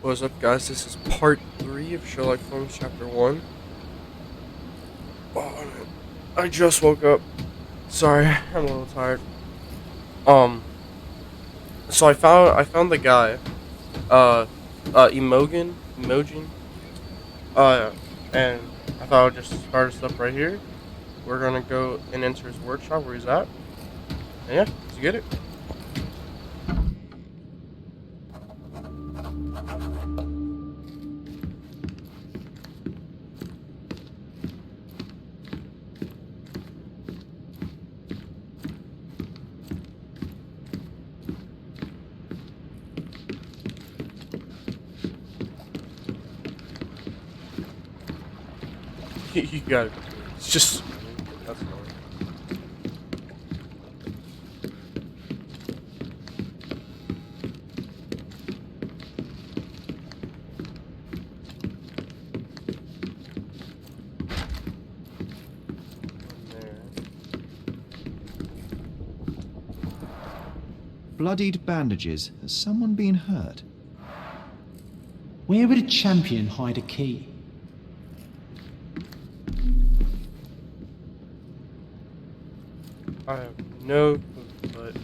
What's up, guys? This is part 3 of Sherlock Holmes Chapter One. Oh, man. I just woke up. Sorry, I'm a little tired. Um, so I found the guy, uh, Emojin, uh, and I thought I would just start us up right here. We're gonna go and enter his workshop where he's at, and yeah, let's get it. You got it. It's just that's annoying. There. Bloodied bandages. Has someone been hurt? Where would a champion hide a key? I have no clue, but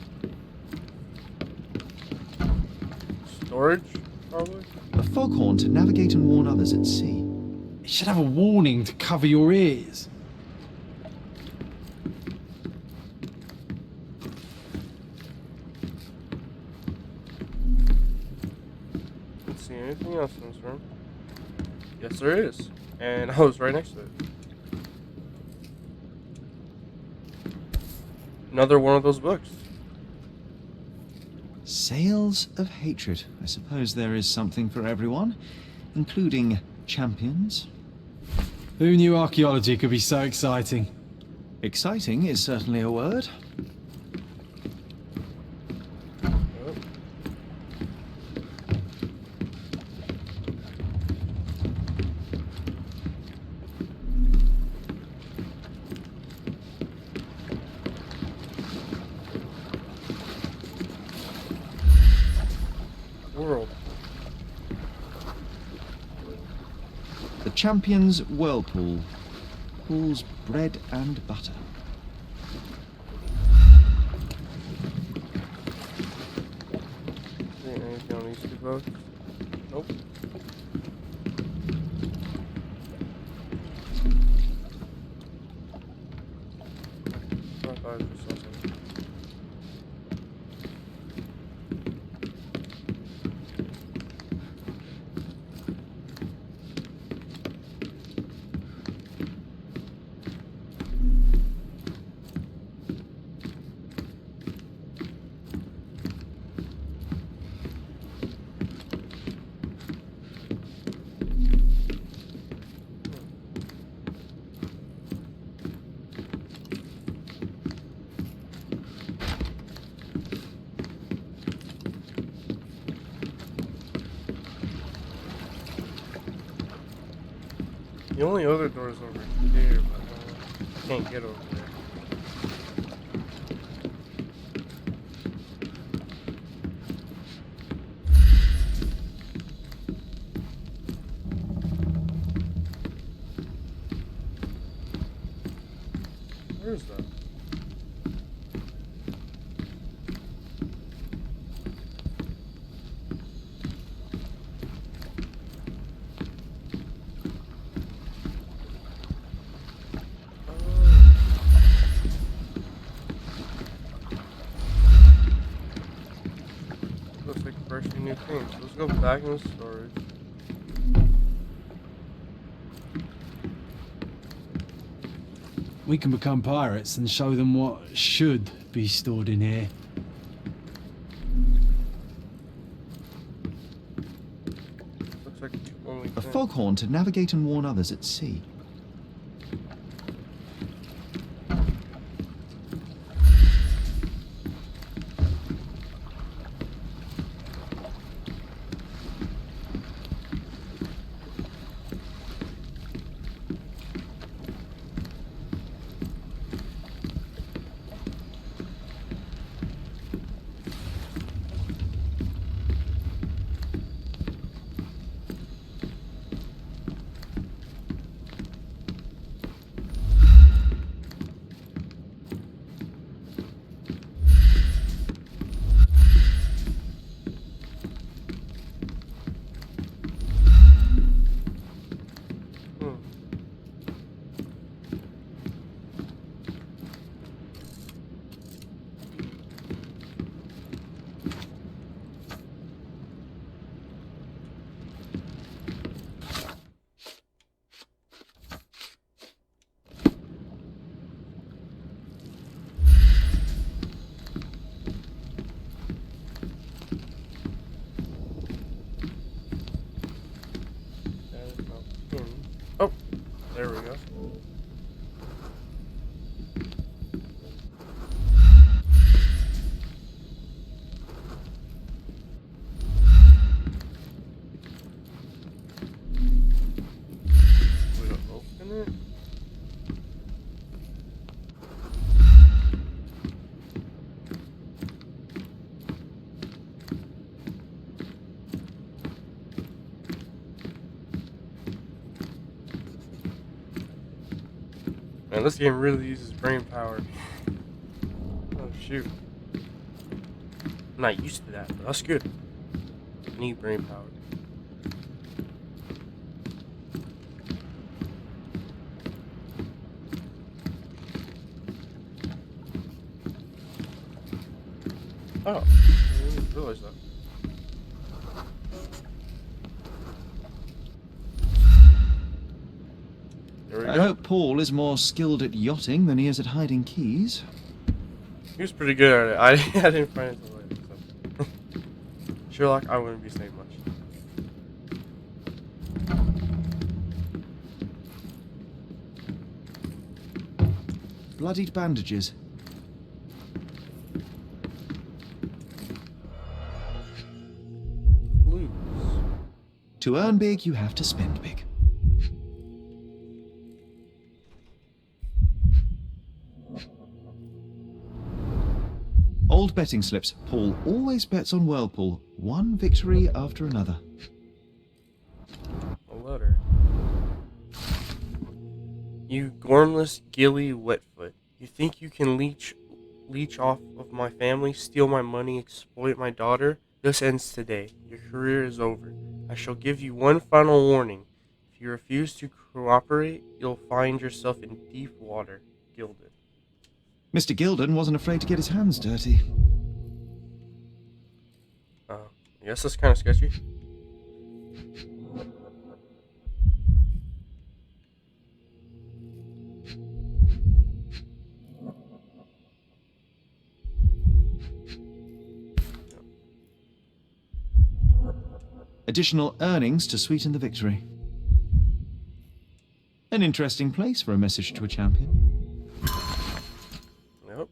storage probably. A foghorn to navigate and warn others at sea. It should have a warning to cover your ears. Let's see anything else in this room. Yes, there is, and I was right next to it. Another one of those books. Sails of Hatred. I suppose there is something for everyone, including champions. Who knew archaeology could be so exciting? Exciting is certainly a word. Oh. World. The champion's whirlpool. Pools bread and butter. Anything on these two boats? Nope. I thought I just saw something. The only other door is over there, but I can't get over there. Where is that? Looks like fresh new things. Let's go back in the storage. We can become pirates and show them what should be stored in here. Looks like the only A thing. foghorn to navigate and warn others at sea. Man, this game really uses brain power. Oh shoot. I'm not used to that, but that's good. I need brain power. Oh, I didn't realize that. There we I go. hope Paul is more skilled at yachting than he is at hiding keys. He was pretty good at it. I didn't find it until later. So. Sherlock, I wouldn't be saying much. Bloodied bandages. Blues. To earn big, you have to spend big. Old betting slips. Paul always bets on Whirlpool. One victory after another. A letter. You gormless, gilly wetfoot. You think you can leech off of my family, steal my money, exploit my daughter? This ends today. Your career is over. I shall give you one final warning. If you refuse to cooperate, you'll find yourself in deep water. Gilded. Mr. Gilden wasn't afraid to get his hands dirty. I guess that's kind of sketchy. Additional earnings to sweeten the victory. An interesting place for a message to a champion. Yep.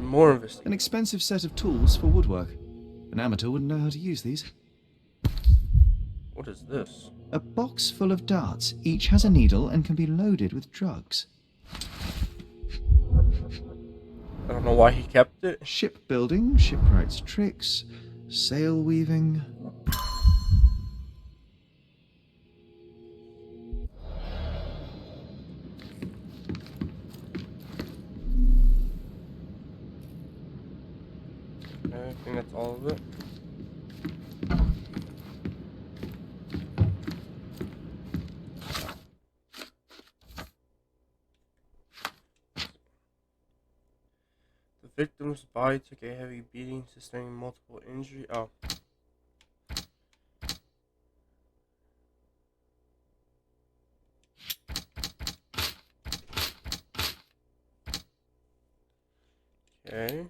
More investing. An expensive set of tools for woodwork. An amateur wouldn't know how to use these. What is this? A box full of darts. Each has a needle and can be loaded with drugs. I don't know why he kept it. Shipbuilding, shipwrights tricks, sail weaving. I think that's all of it. The victim's body took a heavy beating, sustaining multiple injuries. Oh. Okay.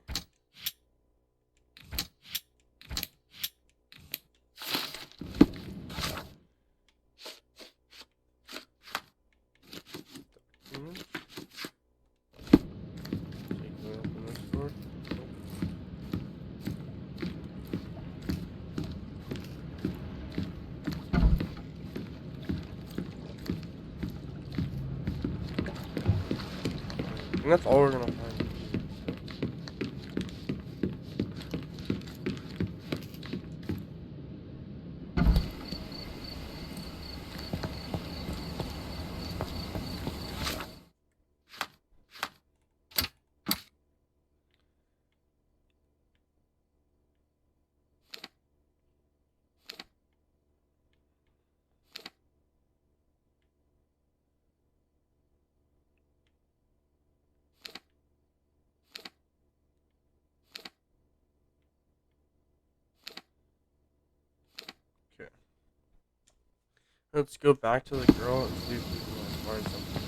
And that's all we're gonna find. Okay. Let's go back to the girl and see if we can find something.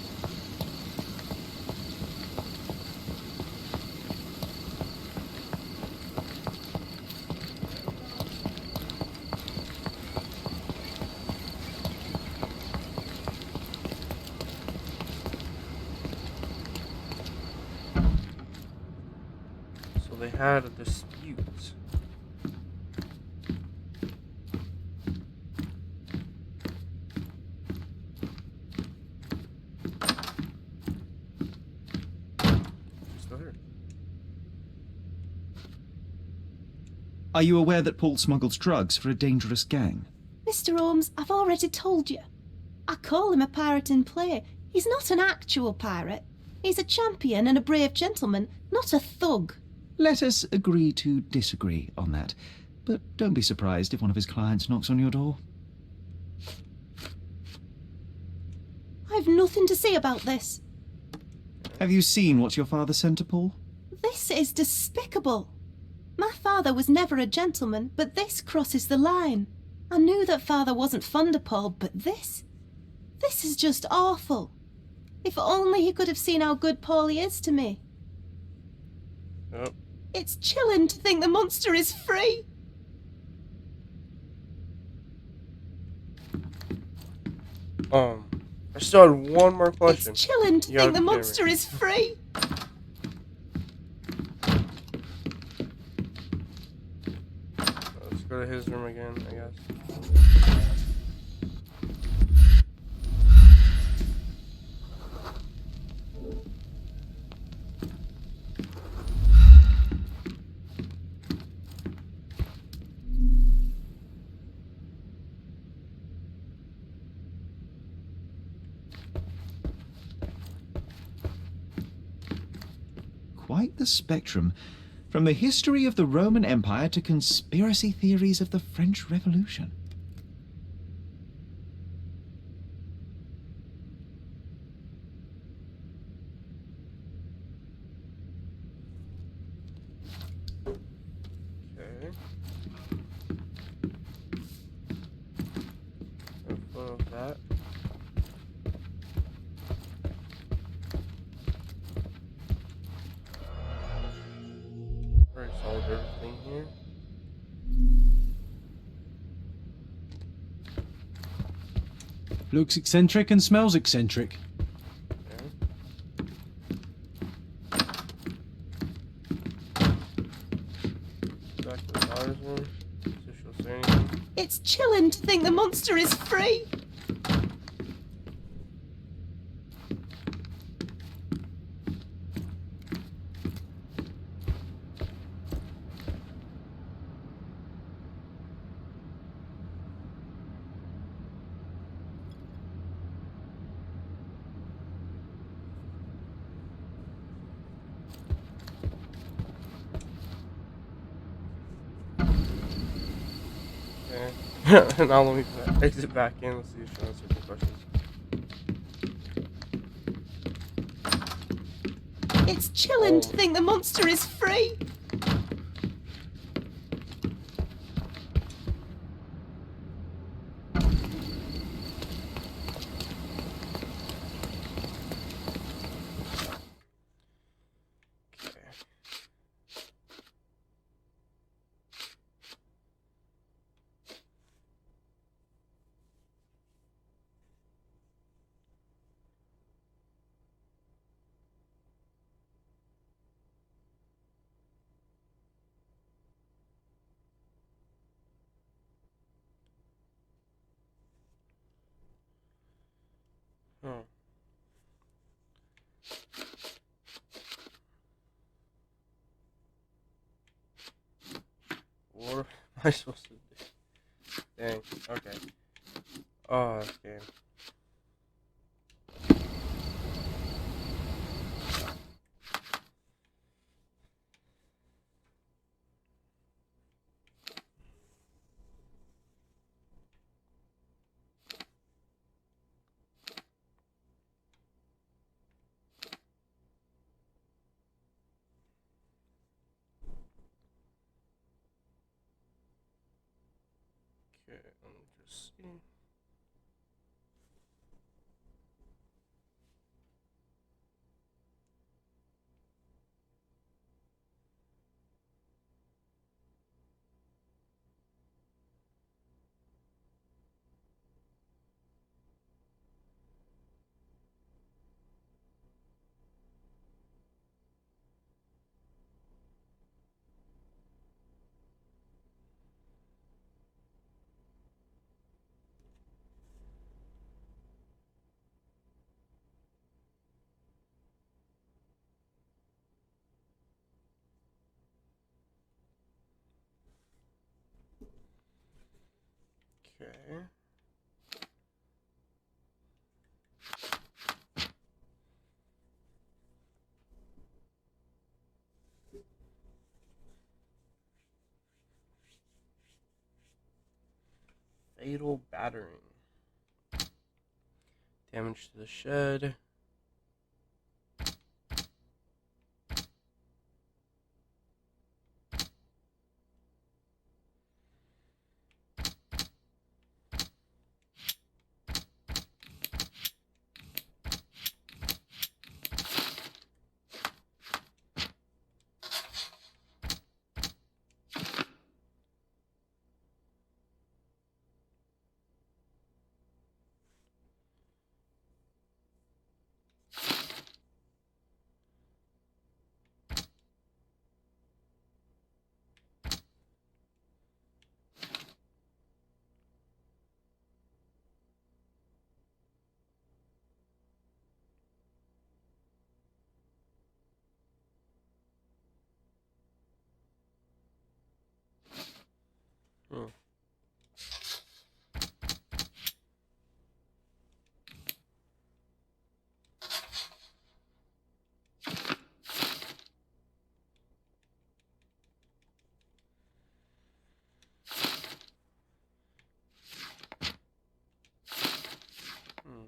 So they had a dispute. Still here. Are you aware that Paul smuggles drugs for a dangerous gang? Mr. Holmes, I've already told you. I call him a pirate in play. He's not an actual pirate. He's a champion and a brave gentleman, not a thug. Let us agree to disagree on that. But don't be surprised if one of his clients knocks on your door. I've nothing to say about this. Have you seen what your father sent to Paul? This is despicable. My father was never a gentleman, but this crosses the line. I knew that father wasn't fond of Paul, but this is just awful. If only he could have seen how good Paulie is to me. Yep. It's chilling to think the monster is free. I still had one more question. It's chilling to You think gotta the be kidding me. monster is free. Let's go to his room again, I guess. Quite the spectrum. From the history of the Roman Empire to conspiracy theories of the French Revolution. Okay. A photo of that. Very solid everything here. Looks eccentric and smells eccentric. Back to the daughter's room. See if she'll say anything. It's chilling to think the monster is free. Okay. Now let me exit back in. Let's see if she answers the questions. It's chilling to think the monster is free. Okay. Oh. What am I supposed to do? Dang. Okay. Oh, this game. Okay, let me just see. Okay. Fatal battering. Damage to the shed. Hmm. Hmm.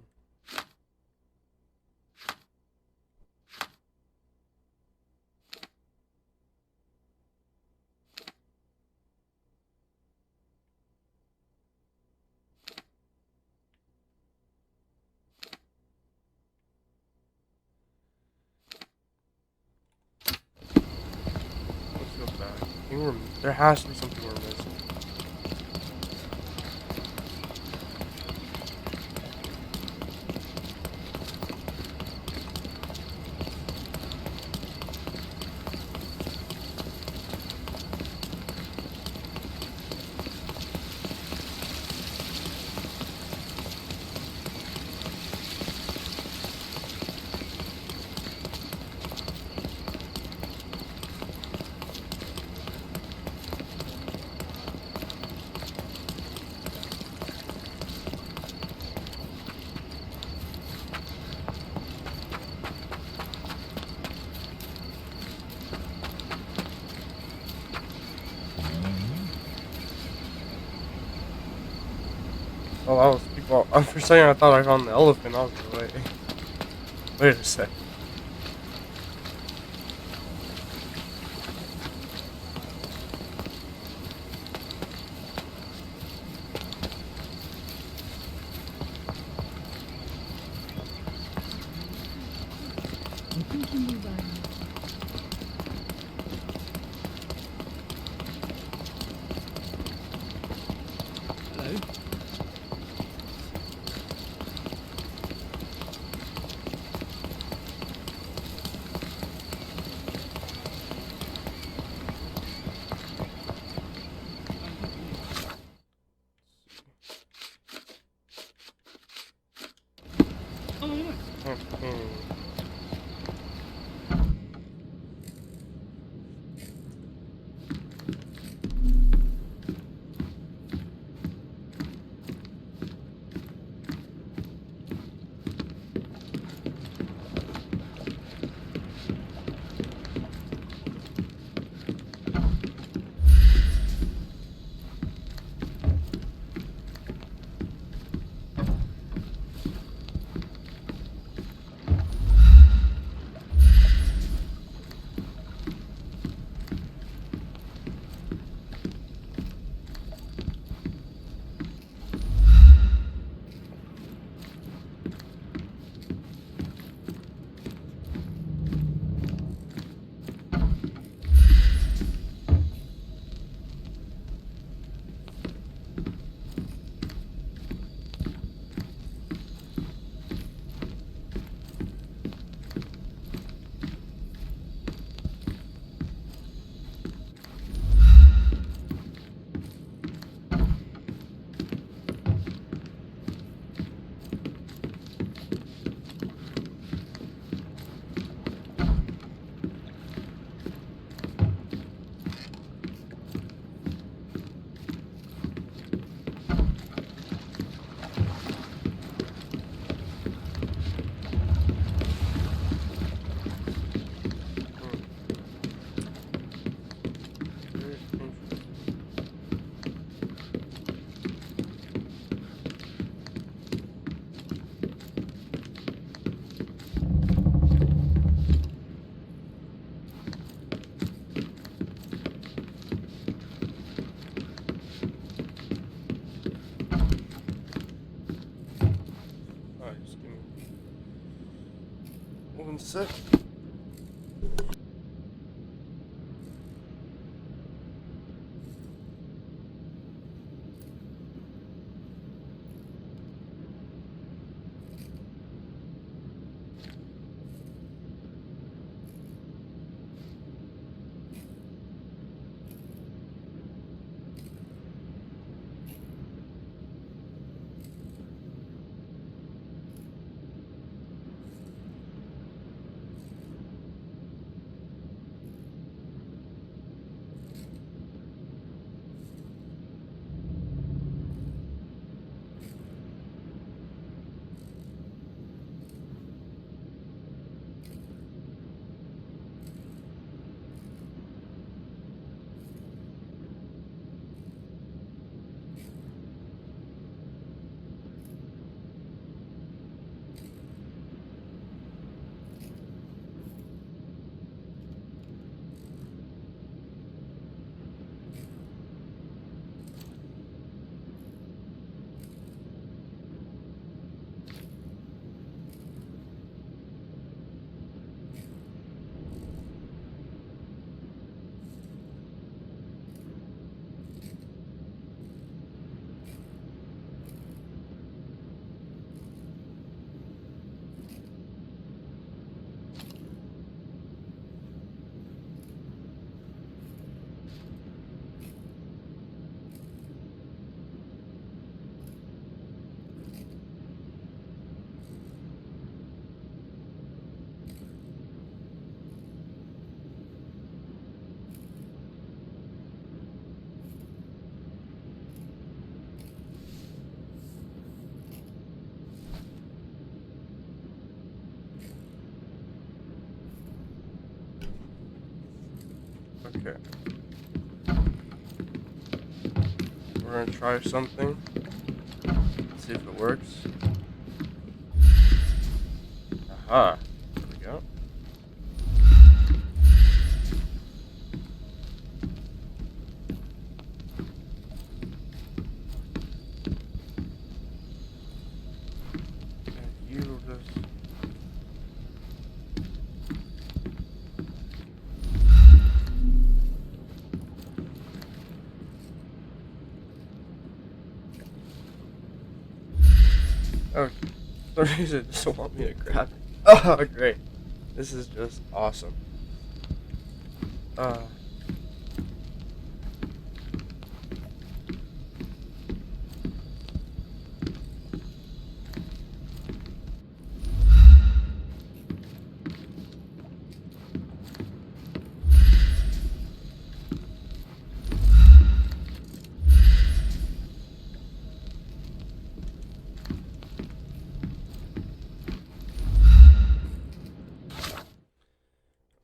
Let's go back. I think there has to be something we're missing. Oh, that was people. For a second, I thought I found the elephant. I was like, wait a sec. Hello? Oh, nice. Alright, just give me 1 sec. Okay. We're gonna try something. See if it works. Aha. There we go. And you just... Oh, for some reason it doesn't want me to grab it. Oh, great. This is just awesome.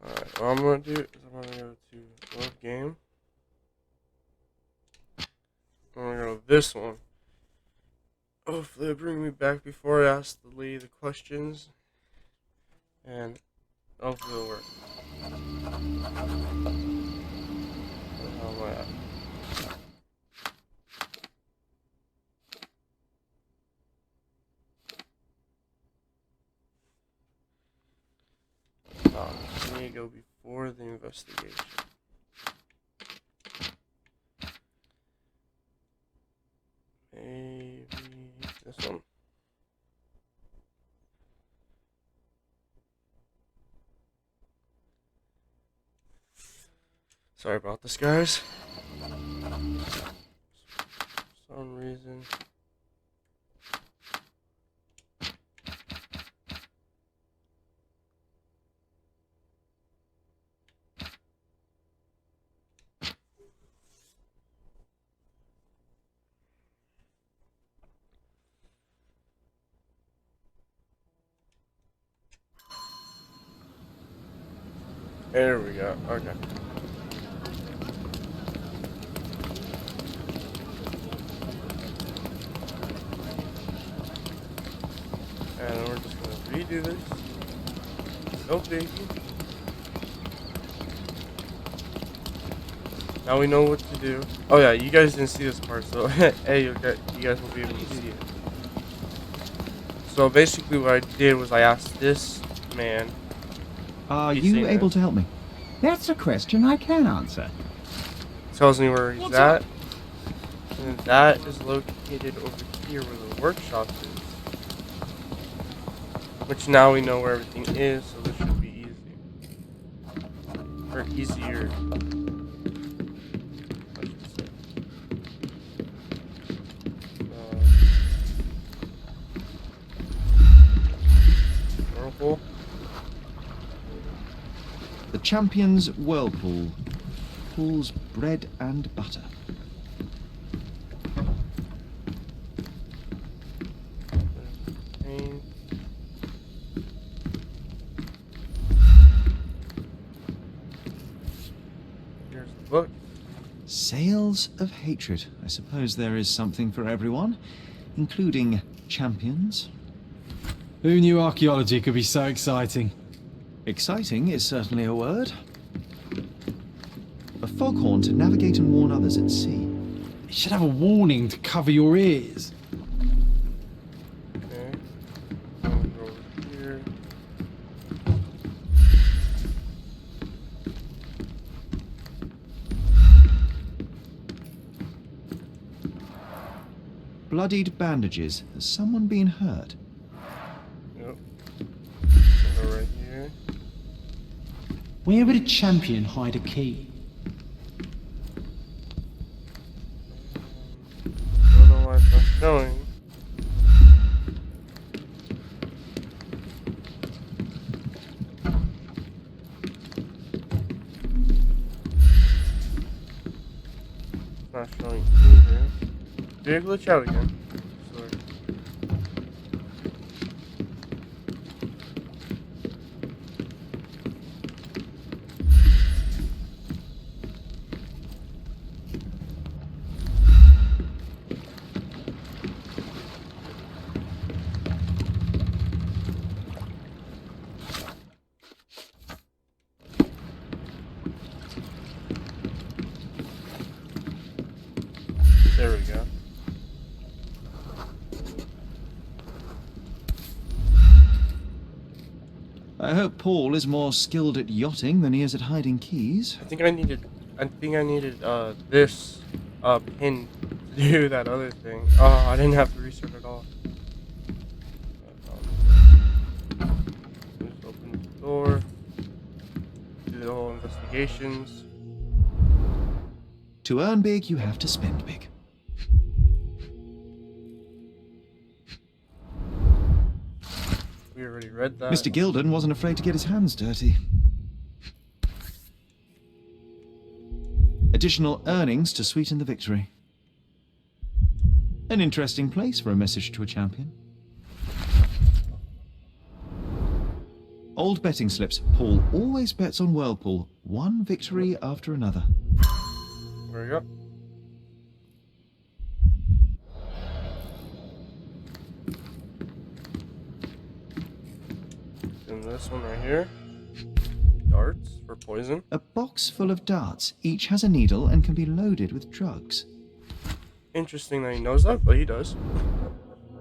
Alright, what I'm gonna do is I'm gonna go to load game. I'm gonna go to this one. Hopefully it'll bring me back before I ask the lady the questions. And hopefully it'll work. Where the hell am I at? I need to go before the investigation. Maybe this one. Sorry about this, guys. For some reason. There we go. Okay. And we're just gonna redo this. No biggie. Now we know what to do. Oh yeah, you guys didn't see this part, so hey, you guys will be able to see it. So basically what I did was I asked this man. Are He's you saying able that. to help me? That's a question I can answer. Tells me where he's at. And then that is located over here where the workshop is. Which now we know where everything is, so this should be easy. Or easier. I should say. Whirlpool. The champion's whirlpool. Pools bread and butter. Paint. Here's the book. Sails of hatred. I suppose there is something for everyone, including champions. Who knew archaeology could be so exciting? Exciting is certainly a word. A foghorn to navigate and warn others at sea. It should have a warning to cover your ears. Okay. Go over here. Bloodied bandages. Has someone been hurt? Yep. Go right here. Where would a champion hide a key? Don't know why it's not showing. It's not showing either. Did it glitch out again? Sorry. There we go. I hope Paul is more skilled at yachting than he is at hiding keys. I think I needed this pin to do that other thing. Oh, I didn't have to restart it all. Just open the door. Do the whole investigations. To earn big, you have to spend big. We already read that. Mr. Gilden wasn't afraid to get his hands dirty. Additional earnings to sweeten the victory. An interesting place for a message to a champion. Old betting slips. Paul always bets on Whirlpool. One victory after another. There we go. And this one right here. Darts for poison. A box full of darts. Each has a needle and can be loaded with drugs. Interesting that he knows that, but he does.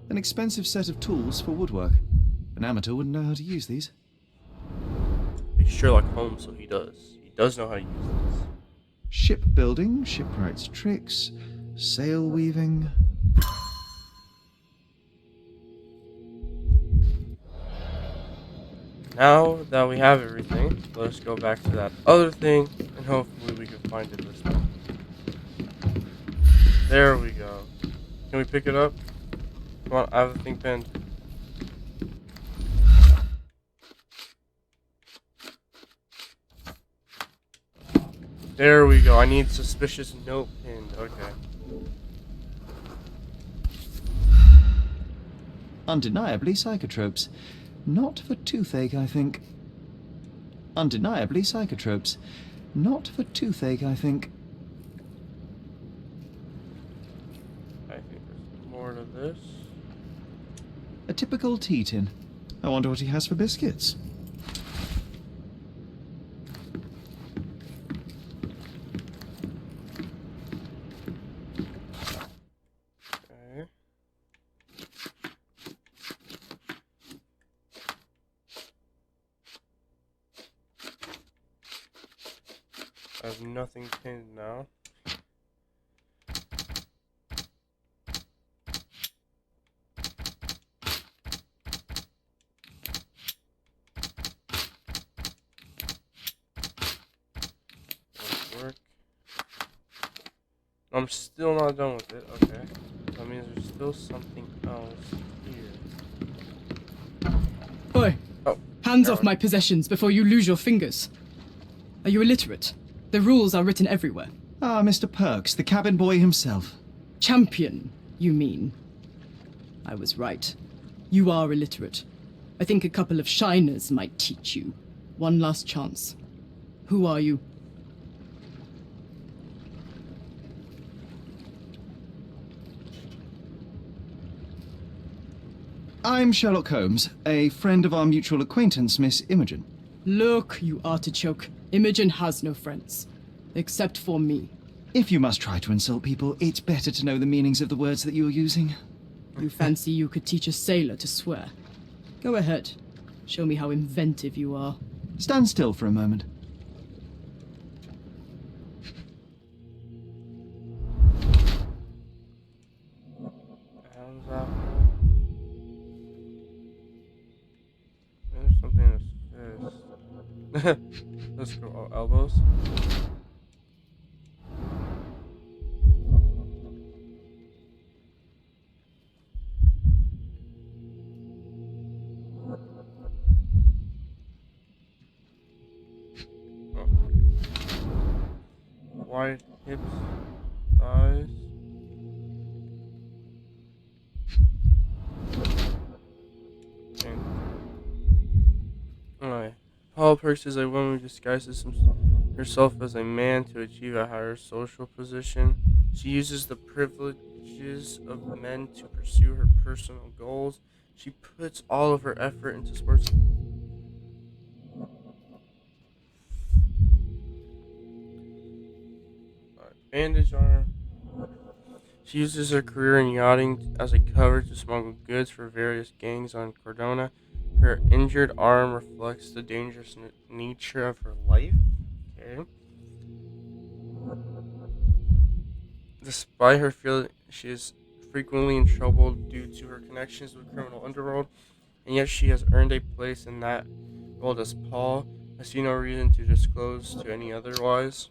An expensive set of tools for woodwork. An amateur wouldn't know how to use these. He's Sherlock Holmes, so he does. He does know how to use this. Shipbuilding, shipwright's tricks, sail weaving. Now that we have everything, let's go back to that other thing, and hopefully we can find it this time. There we go. Can we pick it up? Come on, I have the thing pinned. There we go. I need suspicious note pinned. Okay. Undeniably psychotropes. Not for toothache, I think. Undeniably psychotropes. Not for toothache, I think. I think there's more to this. A typical tea tin. I wonder what he has for biscuits. Okay. I have nothing pinned now. Work. I'm still not done with it. Okay. That means there's still something else here. Oi! Oh. Hands off my possessions before you lose your fingers. Are you illiterate? The rules are written everywhere. Ah, Mr. Perks, the cabin boy himself. Champion, you mean? I was right. You are illiterate. I think a couple of shiners might teach you. One last chance. Who are you? I'm Sherlock Holmes, a friend of our mutual acquaintance, Miss Imogen. Look, you artichoke. Imogen has no friends. Except for me. If you must try to insult people, it's better to know the meanings of the words that you're using. You fancy you could teach a sailor to swear? Go ahead. Show me how inventive you are. Stand still for a moment. How's that? There's something in his fist. Let's go. Elbows. Wide hips, thighs. Alright. Paul Perks is a woman who disguises herself as a man to achieve a higher social position. She uses the privileges of men to pursue her personal goals. She puts all of her effort into sports. Bandage on her. She uses her career in yachting as a cover to smuggle goods for various gangs on Cordona. Her injured arm reflects the dangerous nature of her life. Okay. Despite her feeling, she is frequently in trouble due to her connections with criminal underworld, and yet she has earned a place in that world as Paul. I see no reason to disclose to any otherwise.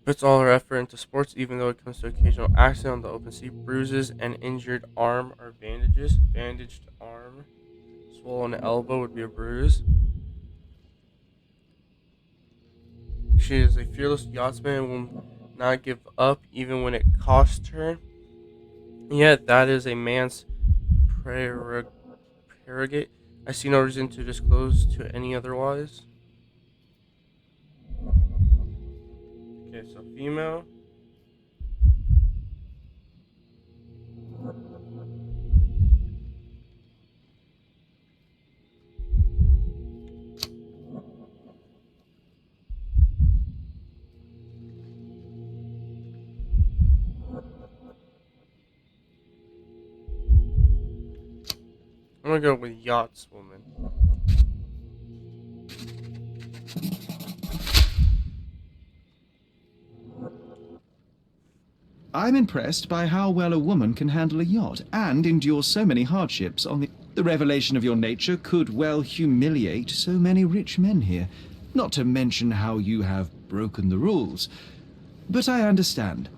Puts all her effort into sports, even though it comes to occasional accident on the open sea. Bruises and injured arm are bandages. Bandaged arm. Swollen elbow would be a bruise. She is a fearless yachtsman and will not give up even when it costs her. Yet that is a man's prerogative. I see no reason to disclose to any otherwise. Okay, so female. I'm gonna go with yachtswoman. I'm impressed by how well a woman can handle a yacht and endure so many hardships on the... The revelation of your nature could well humiliate so many rich men here, not to mention how you have broken the rules. But I understand.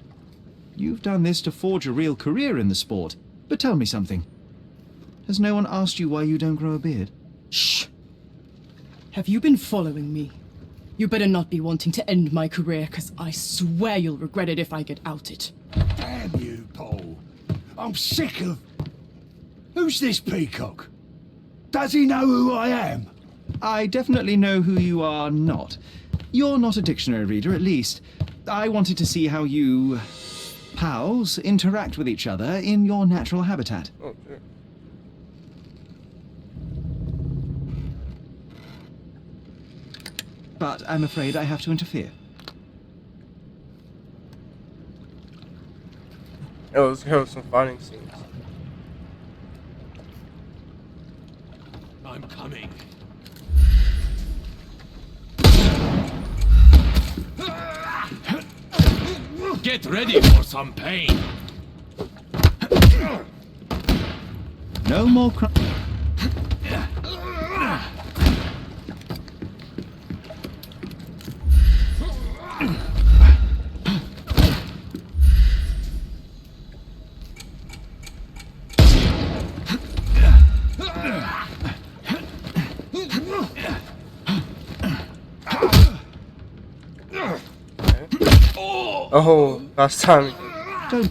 You've done this to forge a real career in the sport. But tell me something. Has no one asked you why you don't grow a beard? Shh! Have you been following me? You better not be wanting to end my career, because I swear you'll regret it if I get outed. Damn you, Paul. I'm sick of... Who's this peacock? Does he know who I am? I definitely know who you are not. You're not a dictionary reader, at least. I wanted to see how you... pals interact with each other in your natural habitat. Oh, shit. But I'm afraid I have to interfere. Oh, let's go with some fighting scenes. I'm coming. Get ready for some pain. No more crime. Oh, last time. Don't.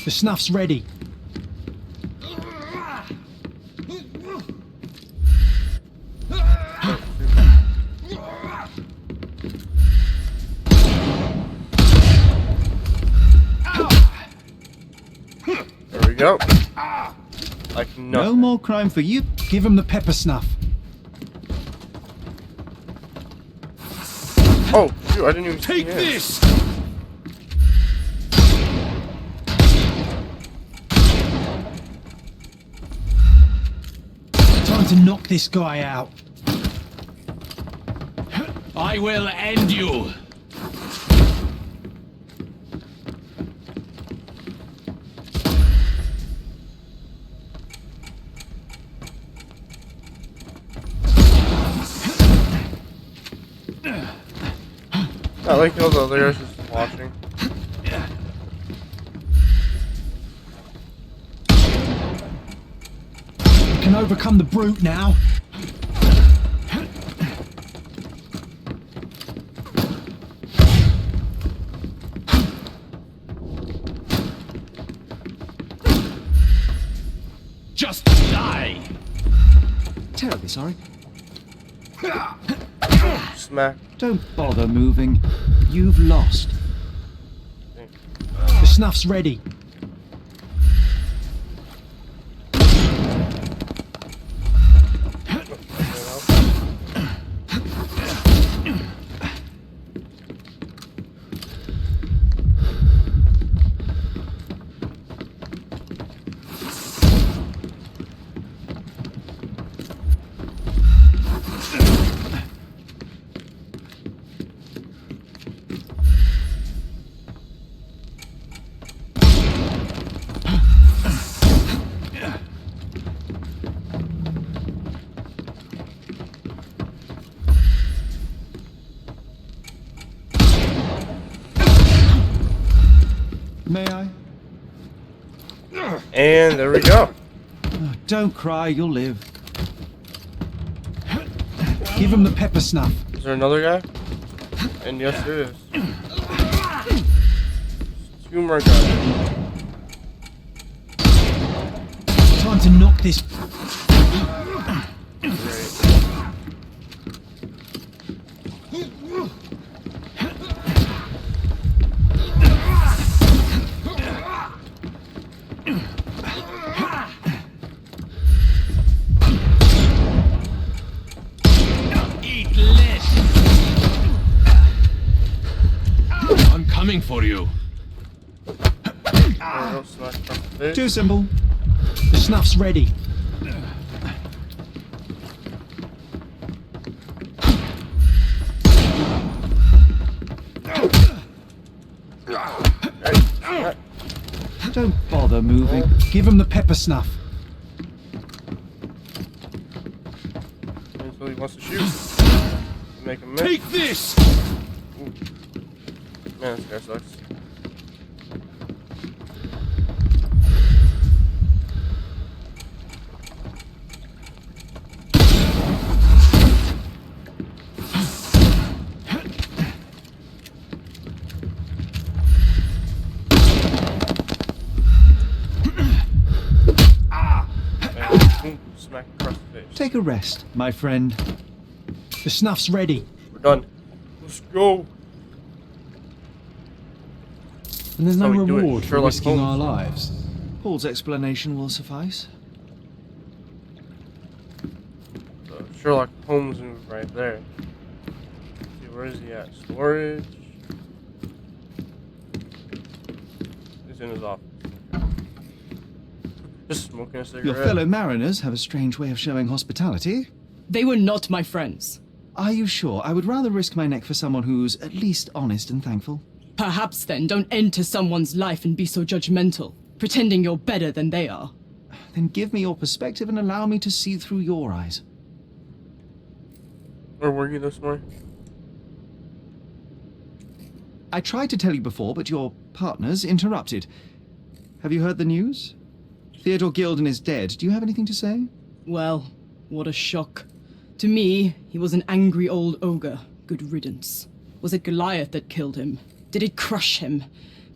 The snuff's ready. There we go. Like nothing. No more crime for you. Give him the pepper snuff. Oh, shoot, I didn't even see Take him. this! Time to knock this guy out. I will end you. I like how the other guys just watching. We can overcome the brute now. Just die. Terribly sorry. Smack. Don't bother moving. You've lost. The snuff's ready. May I? And there we go. Oh, don't cry, you'll live. Give him the pepper snuff. Is there another guy? And yes, there is. Two more guys. Time to knock this. Great. Eat less. I'm coming for you. There we go. Smack across the face. Too simple. The snuff's ready. Smack. Don't bother moving. Give him the pepper snuff. Until he wants to shoot. Make him miss. Take this. Man, this guy sucks. Boom, smack across the face. Take a rest, my friend. The snuff's ready. We're done. Let's go. And there's no That's how we do it. reward for Sherlock risking Holmes. our lives. Paul's explanation will suffice. Sherlock Holmes move right there. Let's see, where is he at? Storage. He's in his office. Just smoking a cigarette. Your fellow mariners have a strange way of showing hospitality. They were not my friends. Are you sure? I would rather risk my neck for someone who's at least honest and thankful. Perhaps then don't enter someone's life and be so judgmental, pretending you're better than they are. Then give me your perspective and allow me to see through your eyes. Where were you this morning? I tried to tell you before, but your partners interrupted. Have you heard the news? Theodore Gilden is dead. Do you have anything to say? Well, what a shock. To me, he was an angry old ogre. Good riddance. Was it Goliath that killed him? Did it crush him?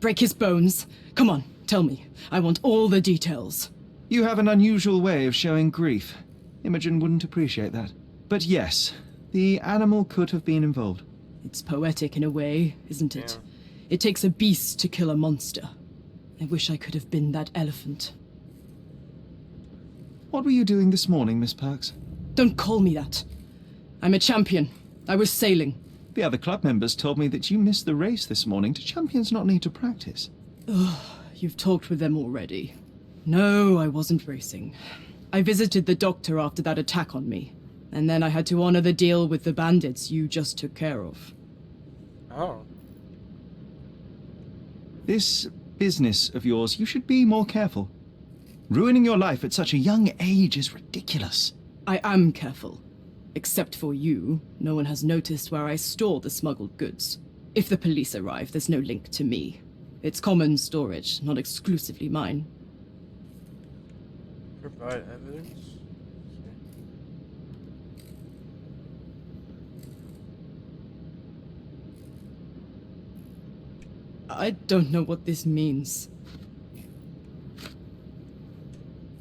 Break his bones? Come on, tell me. I want all the details. You have an unusual way of showing grief. Imogen wouldn't appreciate that. But yes, the animal could have been involved. It's poetic in a way, isn't it? It takes a beast to kill a monster. I wish I could have been that elephant. What were you doing this morning, Miss Perks? Don't call me that. I'm a champion. I was sailing. The other club members told me that you missed the race this morning. Do champions not need to practice? You've talked with them already. No, I wasn't racing. I visited the doctor after that attack on me. And then I had to honor the deal with the bandits you just took care of. Oh. This business of yours, you should be more careful. Ruining your life at such a young age is ridiculous. I am careful. Except for you, no one has noticed where I store the smuggled goods. If the police arrive, there's no link to me. It's common storage, not exclusively mine. Provide evidence? I don't know what this means.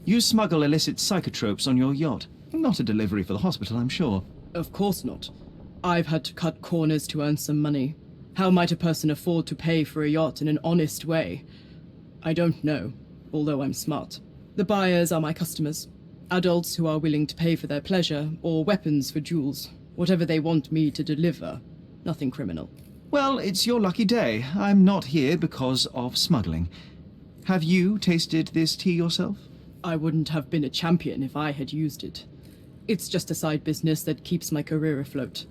You smuggle illicit psychotropes on your yacht. Not a delivery for the hospital, I'm sure. Of course not. I've had to cut corners to earn some money. How might a person afford to pay for a yacht in an honest way? I don't know, although I'm smart. The buyers are my customers. Adults who are willing to pay for their pleasure, or weapons for jewels. Whatever they want me to deliver. Nothing criminal. Well, it's your lucky day. I'm not here because of smuggling. Have you tasted this tea yourself? I wouldn't have been a champion if I had used it. It's just a side business that keeps my career afloat.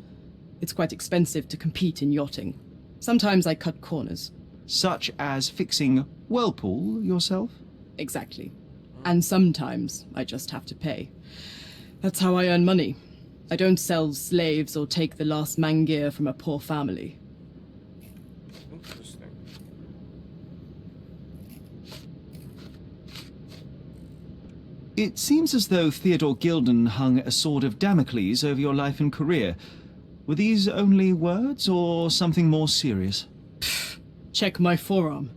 It's quite expensive to compete in yachting. Sometimes I cut corners. Such as fixing whirlpool yourself? Exactly. And sometimes I just have to pay. That's how I earn money. I don't sell slaves or take the last mangear from a poor family. Interesting. It seems as though Theodore Gilden hung a sword of Damocles over your life and career. Were these only words or something more serious? Check my forearm.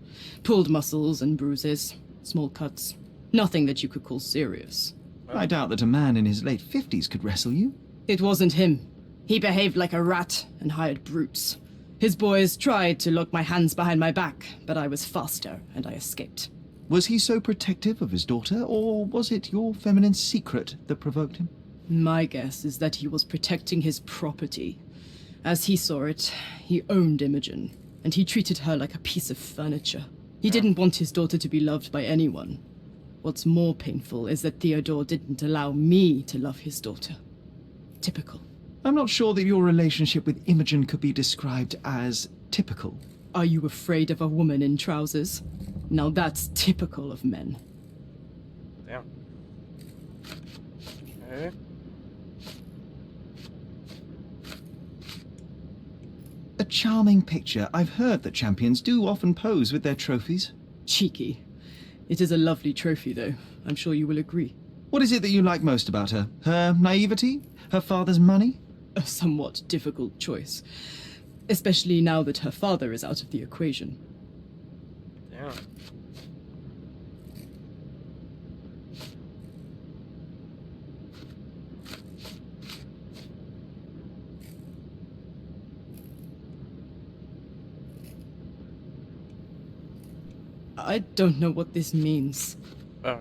Pulled muscles and bruises. Small cuts. Nothing that you could call serious. I doubt that a man in his late 50s could wrestle you. It wasn't him. He behaved like a rat and hired brutes. His boys tried to lock my hands behind my back, but I was faster and I escaped. Was he so protective of his daughter, or was it your feminine secret that provoked him? My guess is that he was protecting his property. As he saw it, he owned Imogen, and he treated her like a piece of furniture. He didn't want his daughter to be loved by anyone. What's more painful is that Theodore didn't allow me to love his daughter. Typical. I'm not sure that your relationship with Imogen could be described as typical. Are you afraid of a woman in trousers? Now that's typical of men. Damn. Okay. A charming picture. I've heard that champions do often pose with their trophies. Cheeky. It is a lovely trophy, though. I'm sure you will agree. What is it that you like most about her? Her naivety? Her father's money? A somewhat difficult choice. Especially now that her father is out of the equation. Damn. I don't know what this means. Okay.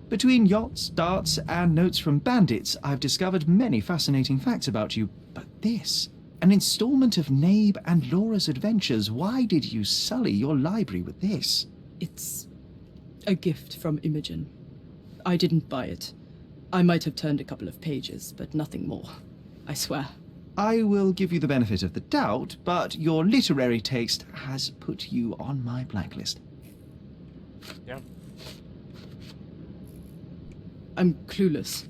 Between yachts, darts, and notes from bandits, I've discovered many fascinating facts about you. But this, an installment of Nabe and Laura's adventures. Why did you sully your library with this? It's A gift from Imogen. I didn't buy it. I might have turned a couple of pages, but nothing more. I swear. I will give you the benefit of the doubt, but your literary taste has put you on my blacklist. Yeah. I'm clueless.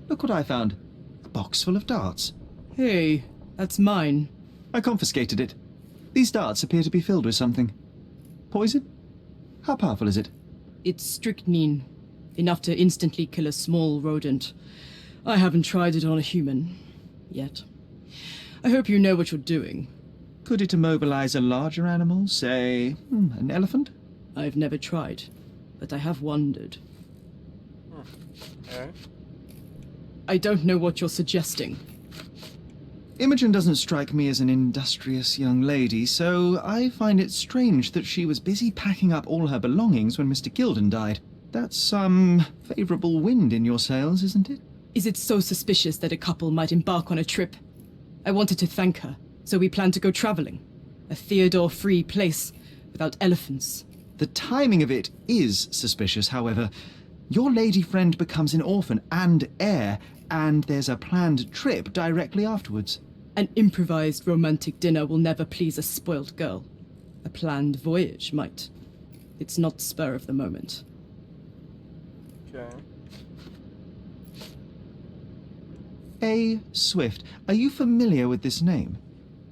Look what I found. A box full of darts. Hey, that's mine. I confiscated it. These darts appear to be filled with something. Poison? How powerful is it? It's strychnine. Enough to instantly kill a small rodent. I haven't tried it on a human. Yet. I hope you know what you're doing. Could it immobilize a larger animal, say, an elephant? I've never tried, but I have wondered. Okay. I don't know what you're suggesting. Imogen doesn't strike me as an industrious young lady, so I find it strange that she was busy packing up all her belongings when Mr. Gilden died. That's some favourable wind in your sails, isn't it? Is it so suspicious that a couple might embark on a trip? I wanted to thank her, so we planned to go traveling. A Theodore-free place, without elephants. The timing of it is suspicious, however. Your lady friend becomes an orphan and heir, and there's a planned trip directly afterwards. An improvised romantic dinner will never please a spoilt girl. A planned voyage might. It's not spur of the moment. Okay. A. Swift. Are you familiar with this name?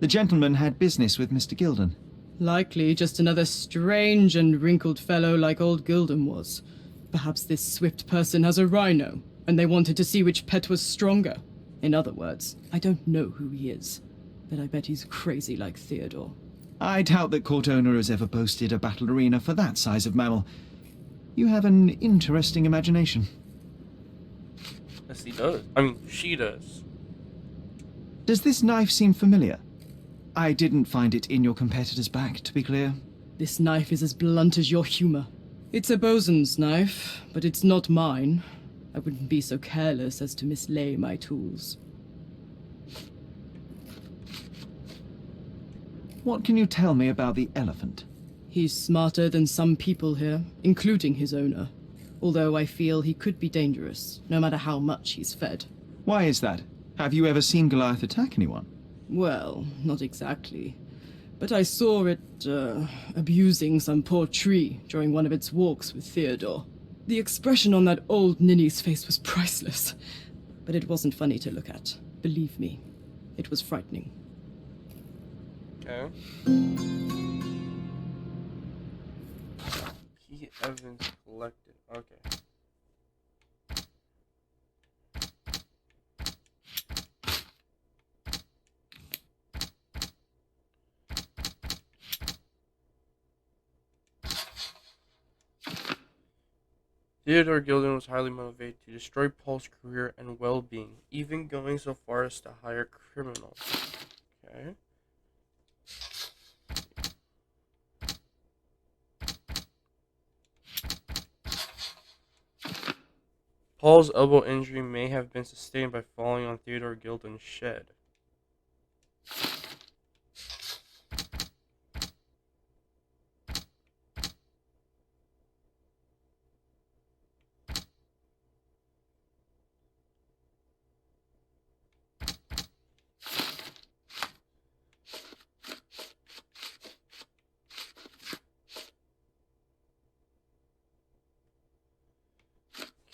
The gentleman had business with Mr. Gilden. Likely just another strange and wrinkled fellow like old Gilden was. Perhaps this Swift person has a rhino, and they wanted to see which pet was stronger. In other words, I don't know who he is, but I bet he's crazy like Theodore. I doubt that Cordona has ever boasted a battle arena for that size of mammal. You have an interesting imagination. Yes, he does. I mean, she does. Does this knife seem familiar? I didn't find it in your competitor's back, to be clear. This knife is as blunt as your humor. It's a bosun's knife, but it's not mine. I wouldn't be so careless as to mislay my tools. What can you tell me about the elephant? He's smarter than some people here, including his owner. Although I feel he could be dangerous, no matter how much he's fed. Why is that? Have you ever seen Goliath attack anyone? Well, not exactly. But I saw it, abusing some poor tree during one of its walks with Theodore. The expression on that old ninny's face was priceless. But it wasn't funny to look at. Believe me, it was frightening. Okay. Key evidence collected. Okay. Theodore Gilden was highly motivated to destroy Paul's career and well-being, even going so far as to hire criminals. Okay. Paul's elbow injury may have been sustained by falling on Theodore Gilden's shed.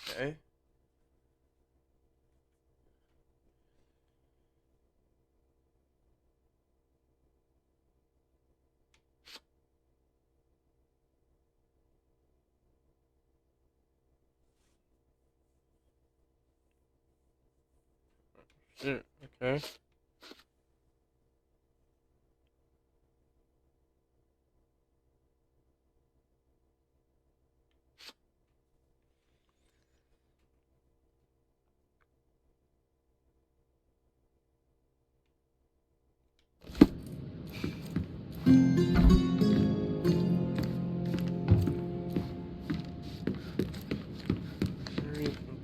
Okay. Shit, okay. Very interesting.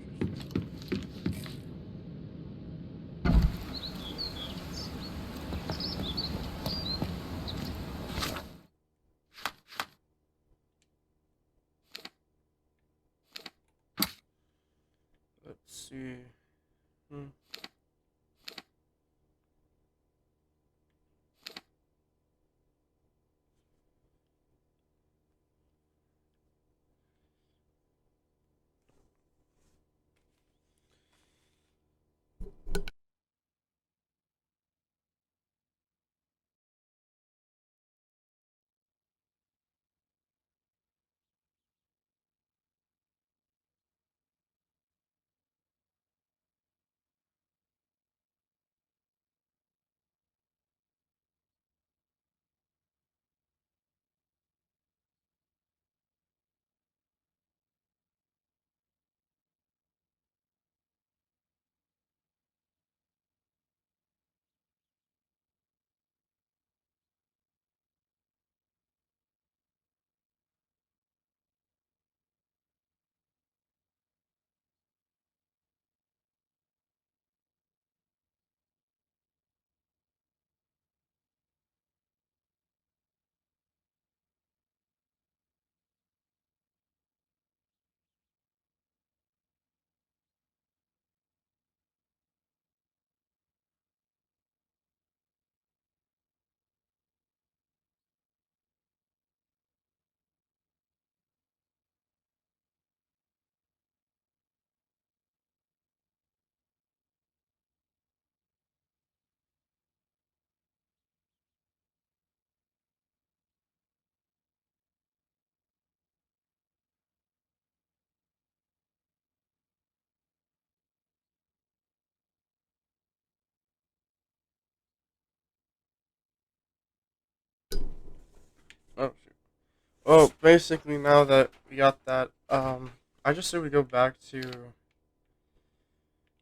basically, now that we got that, I just say we go back to,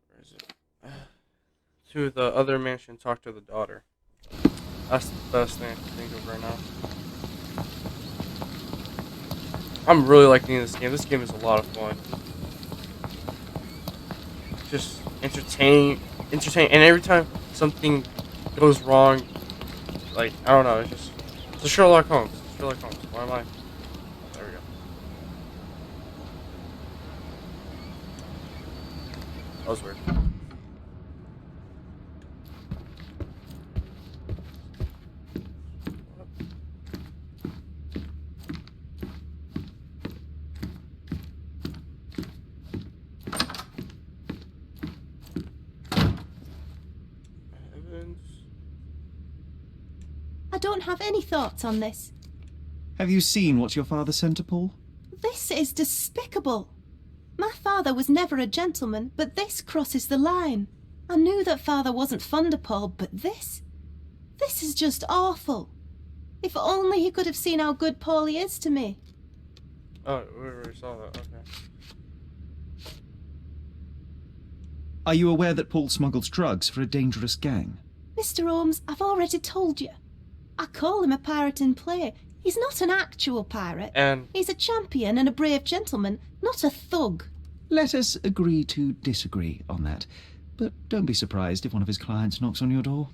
where is it? To the other mansion, talk to the daughter. That's the best thing I can think of right now. I'm really liking this game. This game is a lot of fun. Just entertaining, and every time something goes wrong, like, I don't know, it's a Sherlock Holmes. Sherlock Holmes. Why am I? There we go. That was weird. I don't have any thoughts on this. Have you seen what your father sent to Paul? This is despicable. My father was never a gentleman, but this crosses the line. I knew that father wasn't fond of Paul, but this is just awful. If only he could have seen how good Paulie is to me. Oh, we already saw that. Okay. Are you aware that Paul smuggles drugs for a dangerous gang? Mr. Holmes, I've already told you. I call him a pirate in play. He's not an actual pirate. And He's a champion and a brave gentleman, not a thug. Let us agree to disagree on that. But don't be surprised if one of his clients knocks on your door.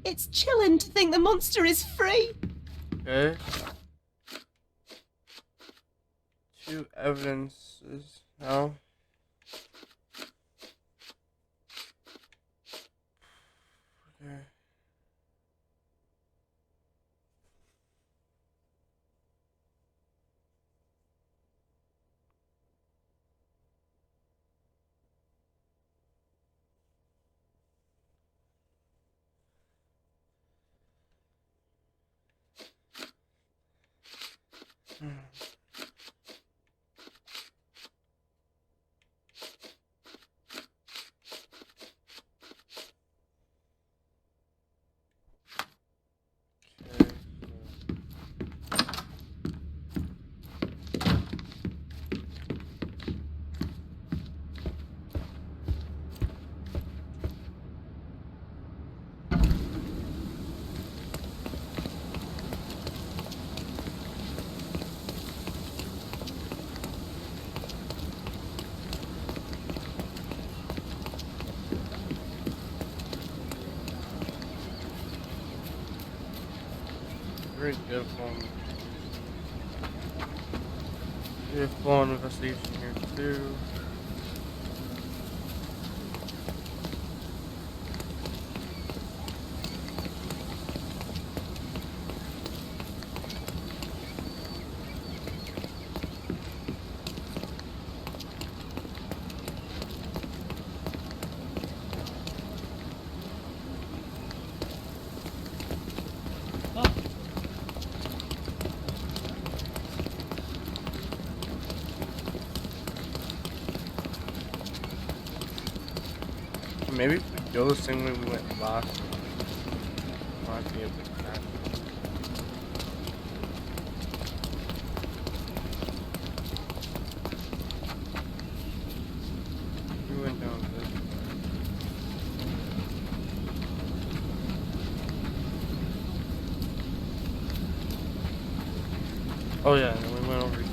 It's chilling to think the monster is free. okay. Two evidences now. Okay. Very beautiful investigation here too. Maybe if we go the same way we went last, we might be able to catch it. We went down this way. Oh yeah, and then we went over here.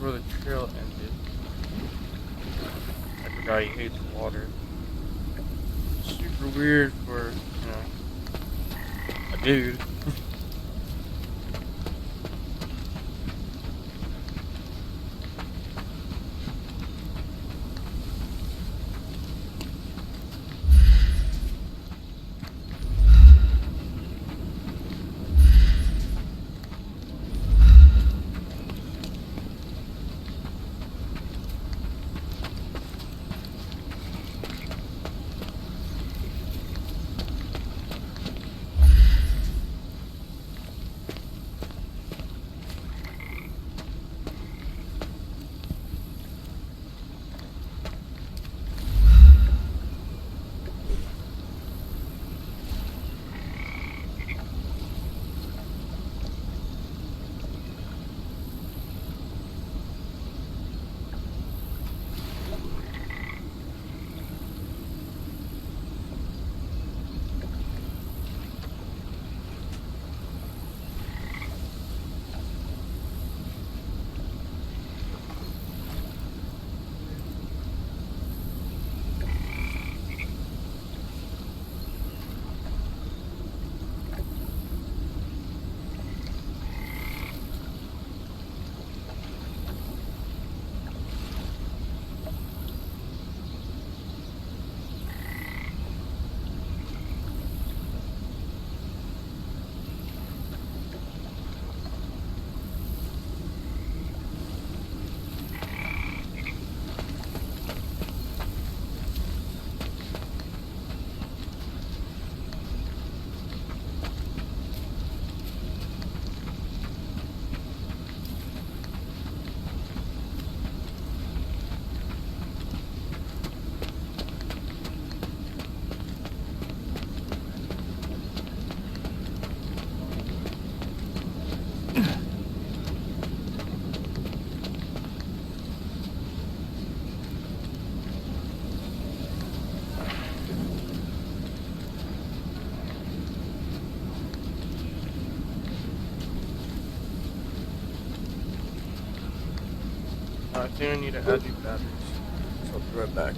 Where the trail ended. I forgot he hates water. Super weird for, you know, a dude. I think I need to add new batteries. So I'll be right back.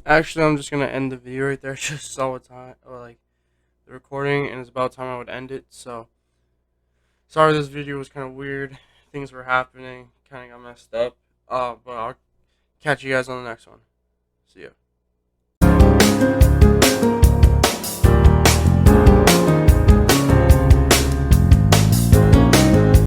Actually, I'm just gonna end the video right there. I just saw what time, or like the recording, and it's about time I would end it. So sorry, this video was kind of weird. Things were happening, kind of got messed up. But I'll catch you guys on the next one. See ya.